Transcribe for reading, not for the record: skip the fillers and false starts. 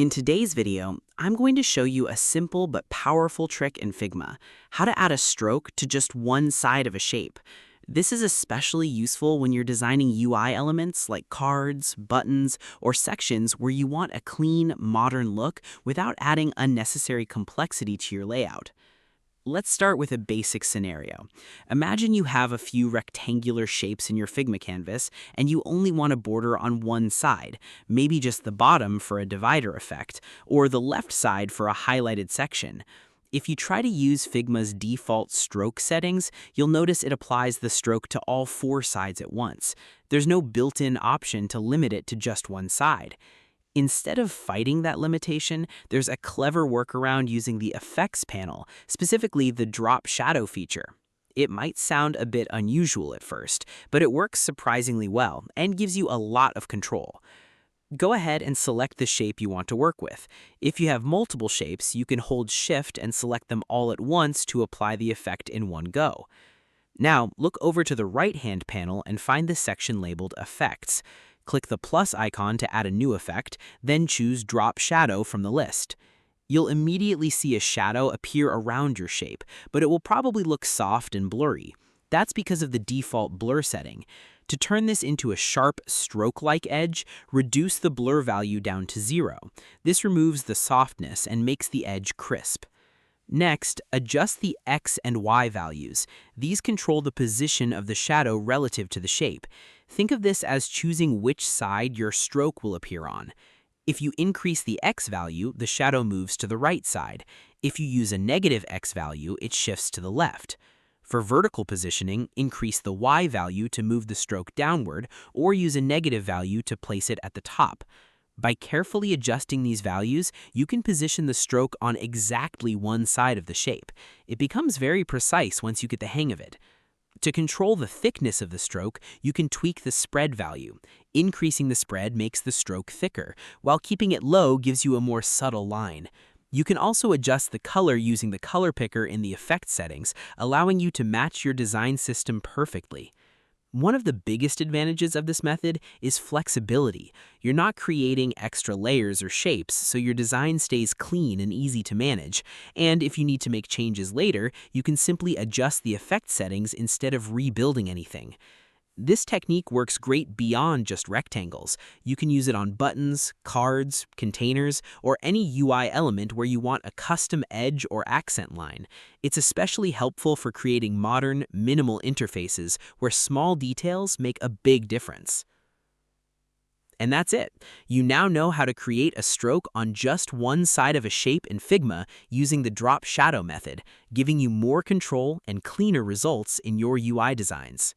In today's video, I'm going to show you a simple but powerful trick in Figma, how to add a stroke to just one side of a shape. This is especially useful when you're designing UI elements like cards, buttons, or sections where you want a clean, modern look without adding unnecessary complexity to your layout. Let's start with a basic scenario. Imagine you have a few rectangular shapes in your Figma canvas and you only want a border on one side, maybe just the bottom for a divider effect, or the left side for a highlighted section. If you try to use Figma's default stroke settings, you'll notice it applies the stroke to all four sides at once. There's no built-in option to limit it to just one side. Instead of fighting that limitation, there's a clever workaround using the Effects panel, specifically the Drop Shadow feature. It might sound a bit unusual at first, but it works surprisingly well and gives you a lot of control. Go ahead and select the shape you want to work with. If you have multiple shapes, you can hold Shift and select them all at once to apply the effect in one go. Now, look over to the right-hand panel and find the section labeled Effects. Click the plus icon to add a new effect, then choose Drop Shadow from the list. You'll immediately see a shadow appear around your shape, but it will probably look soft and blurry. That's because of the default blur setting. To turn this into a sharp, stroke-like edge, reduce the blur value down to 0. This removes the softness and makes the edge crisp. Next, adjust the X and Y values. These control the position of the shadow relative to the shape. Think of this as choosing which side your stroke will appear on. If you increase the X value, the shadow moves to the right side. If you use a negative X value, it shifts to the left. For vertical positioning, increase the Y value to move the stroke downward, or use a negative value to place it at the top. By carefully adjusting these values, you can position the stroke on exactly one side of the shape. It becomes very precise once you get the hang of it. To control the thickness of the stroke, you can tweak the spread value. Increasing the spread makes the stroke thicker, while keeping it low gives you a more subtle line. You can also adjust the color using the color picker in the effect settings, allowing you to match your design system perfectly. One of the biggest advantages of this method is flexibility. You're not creating extra layers or shapes, so your design stays clean and easy to manage. And if you need to make changes later, you can simply adjust the effect settings instead of rebuilding anything. This technique works great beyond just rectangles. You can use it on buttons, cards, containers, or any UI element where you want a custom edge or accent line. It's especially helpful for creating modern, minimal interfaces where small details make a big difference. And that's it. You now know how to create a stroke on just one side of a shape in Figma using the Drop Shadow method, giving you more control and cleaner results in your UI designs.